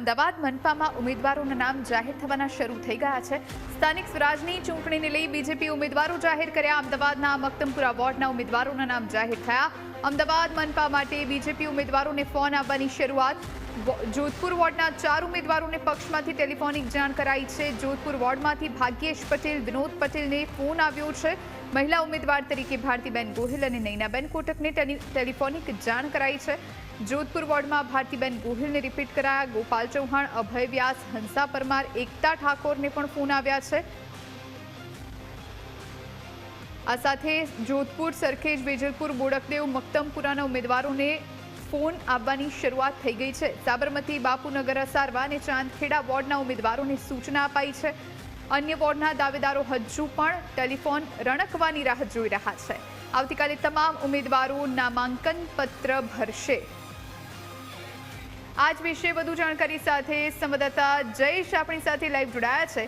અમદાવાદ મનપામાં ઉમેદવારોના નામ જાહેર થવાના શરૂ થઈ ગયા છે। સ્થાનિક સ્વરાજની ચૂંટણીને લઈ બીજેપી ઉમેદવારો જાહેર કર્યા। અમદાવાદના મક્તમપુરા વોર્ડના ઉમેદવારોના નામ જાહેર થયા। અમદાવાદ મનપા માટે બીજેપી ઉમેદવારોને ફોન આવવાની શરૂઆત। જોધપુર વોર્ડના 4 ઉમેદવારોને પક્ષમાંથી ટેલિફોનિક જાણ કરાઈ છે। જોધપુર વોર્ડમાંથી ભાગ્યેશ પટેલ, વિનોદ પટેલને ફોન આવ્યો છે। મહિલા ઉમેદવાર તરીકે ભારતીબેન ગોહિલ અને નૈનાબેન કોટકને ટેલિફોનિક જાણ કરાઈ છે। જોધપુર વોર્ડમાં ભારતીબેન ગોહિલને રિપીટ કરાયા। ગોપાલ ચૌહાણ, અભય વ્યાસ, હંસા પરમાર, એકતા ઠાકોરને પણ ફોન આવ્યા છે। આ સાથે જોધપુર, સરખેજ, વેજલપુર, બોડકદેવ, મક્તમપુરાના ઉમેદવારોને ફોન આવવાની શરૂઆત થઈ ગઈ છે। સાબરમતી, બાપુનગર, અસારવા અને ચાંદખેડા વોર્ડના ઉમેદવારોને સૂચના અપાઈ છે। અન્ય વોર્ડના દાવેદારો હજુ પણ ટેલિફોન રણકવાની રાહ જોઈ રહ્યા છે। આવતીકાલે તમામ ઉમેદવારો નામાંકન પત્ર ભરશે। આજ વિશે વધુ જાણકારી સાથે સંવાદદાતા જયેશ આપણી સાથે લાઈવ જોડાયા છે।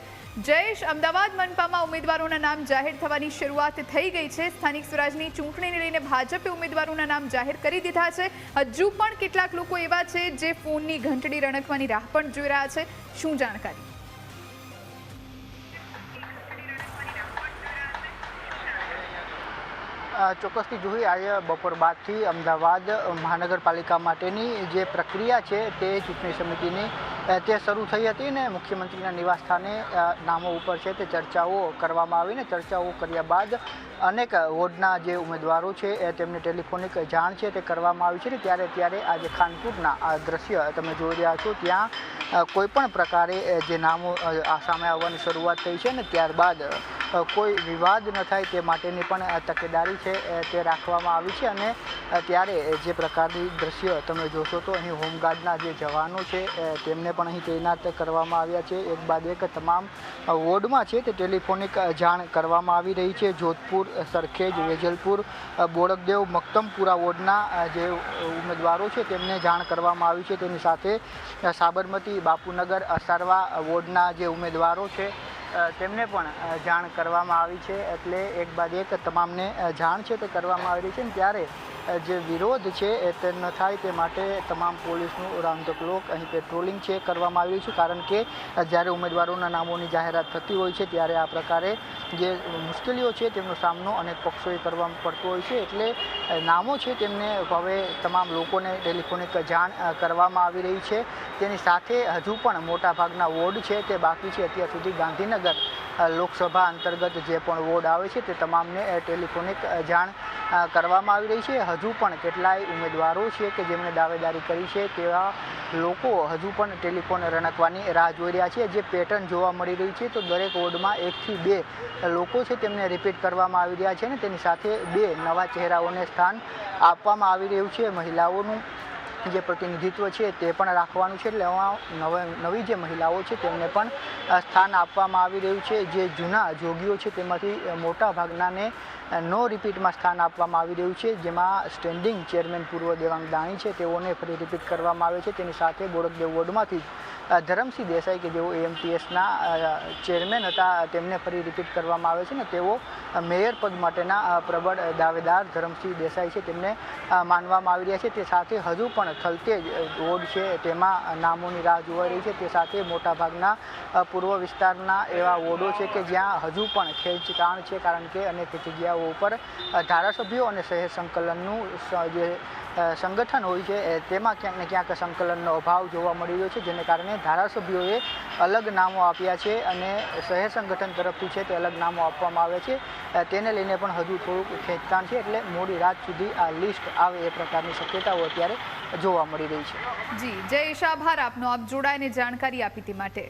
જયેશ, અમદાવાદ મનપામાં ઉમેદવારોના નામ જાહેર થવાની શરૂઆત થઈ ગઈ છે। સ્થાનિક સ્વરાજની ચૂંટણીને લઈને ભાજપે ઉમેદવારોના નામ જાહેર કરી દીધા છે। હજુ પણ કેટલાક લોકો એવા છે જે ફોનની ઘંટડી રણકવાની રાહ પણ જોઈ રહ્યા છે। શું જાણકારી? ચોક્કસથી જોઈએ, આજે બપોર બાદથી અમદાવાદ મહાનગરપાલિકા માટેની જે પ્રક્રિયા છે તે ચૂંટણી સમિતિની તે શરૂ થઈ હતી ને મુખ્યમંત્રીના નિવાસસ્થાને નામો ઉપર છે તે ચર્ચાઓ કરવામાં આવી ને ચર્ચાઓ કર્યા બાદ અનેક વોર્ડના જે ઉમેદવારો છે તેમને ટેલિફોનિક જાણ છે તે કરવામાં આવી છે। ત્યારે આજે ખાનપુરના આ દ્રશ્ય તમે જોઈ રહ્યા છો, ત્યાં કોઈ પણ પ્રકારે જે નામો સામે આવવાની શરૂઆત થઈ છે ને ત્યારબાદ કોઈ વિવાદ ન થાય તે માટેની પણ તકેદારી છે તે રાખવામાં આવી છે। અને ત્યારે જે પ્રકારની દ્રશ્ય તમે જોશો તો અહીં હોમગાર્ડના જે જવાનો છે તેમને પણ અહીં તૈનાત કરવામાં આવ્યા છે। એક બાદ એક તમામ વોર્ડમાં છે તે ટેલિફોનિક જાણ કરવામાં આવી રહી છે। જોધપુર, સરખેજ, વેજલપુર, બોડકદેવ, મક્તમપુરા વોર્ડના જે ઉમેદવારો છે તેમને જાણ કરવામાં આવી છે। તેની સાથે સાબરમતી, બાપુનગર, અસારવા વોર્ડના જે ઉમેદવારો છે તેમને પણ જાણ કરવામાં આવી છે। એટલે એક બાદ એક તમામને જાણ છે તે કરવામાં આવી રહી છે। ત્યારે જે વિરોધ છે તે ન થાય તે માટે તમામ પોલીસનું રાઉન્ડ ધ ક્લોક અહીં પેટ્રોલિંગ છે કરવામાં આવી રહ્યું છે। કારણ કે જ્યારે ઉમેદવારોના નામોની જાહેરાત થતી હોય છે ત્યારે આ પ્રકારે જે મુશ્કેલીઓ છે તેમનો સામનો અનેક પક્ષોએ કરવા પડતો હોય છે। એટલે નામો છે તેમને હવે તમામ લોકોને ટેલિફોનિક જાણ કરવામાં આવી રહી છે। તેની સાથે હજુ પણ મોટાભાગના વોર્ડ છે તે બાકી છે। અત્યાર સુધી ગાંધીનગર લોકસભા અંતર્ગત જે પણ વોર્ડ આવે છે તે તમામને ટેલિફોનિક જાણ કરવામાં આવી રહી છે। હજુ પણ કેટલાય ઉમેદવારો છે કે જેમણે દાવેદારી કરી છે તેવા લોકો હજુ પણ ટેલિફોન રણકવાની રાહ જોઈ રહ્યા છે। જે પેટર્ન જોવા મળી રહી છે તો દરેક વોર્ડમાં 1 થી 2 લોકો છે તેમને રિપીટ કરવામાં આવી રહ્યા છે ને તેની સાથે 2 નવા ચહેરાઓને સ્થાન આપવામાં આવી રહ્યું છે। મહિલાઓનું જે પ્રતિનિધિત્વ છે તે પણ રાખવાનું છે। એટલે નવી જે મહિલાઓ છે તેમને પણ સ્થાન આપવામાં આવી રહ્યું છે। જે જૂના જોગીઓ છે તેમાંથી મોટા ભાગનાને નો રિપીટમાં સ્થાન આપવામાં આવી રહ્યું છે। જેમાં સ્ટેન્ડિંગ ચેરમેન પૂર્વ દેવાંગ દાણી છે તેઓને ફરી રિપીટ કરવામાં આવે છે। તેની સાથે બોડકદેવ વોર્ડમાંથી ધરમસિંહ દેસાઈ કે જેઓ AMTSના ચેરમેન હતા તેમને ફરી રિપીટ કરવામાં આવે છે ને તેઓ મેયર પદ માટેના પ્રબળ દાવેદાર ધરમસિંહ દેસાઈ છે તેમને માનવામાં આવી રહ્યા છે। તે સાથે હજુ પણ થલતેજ વોર્ડ છે તેમાં નામોની રાહ જોવાઈ રહી છે। તે સાથે મોટાભાગના પૂર્વ વિસ્તારના એવા વોર્ડો છે કે જ્યાં હજુ પણ ખેંચતાણ છે, કારણ કે અનેક જગ્યાઓ ઉપર ધારાસભ્યો અને શહેર સંકલનનું જે સંગઠન હોય છે તેમાં ક્યાંક ને ક્યાંક સંકલનનો અભાવ જોવા મળી રહ્યો છે। જેને કારણે ધારાસભ્યોએ અલગ નામો આપ્યા છે અને શહેર સંગઠન તરફથી છે તે અલગ નામો આપવામાં આવે છે। તેને લઈને પણ હજુ થોડુંક ખેંચતાણ છે। એટલે મોડી રાત સુધી આ લિસ્ટ આવે એ પ્રકારની શક્યતાઓ અત્યારે જોવા મળી રહી છે। જી જયેશ, આભાર આપનો, આપ જોડાઈને જાણકારી આપી તે માટે।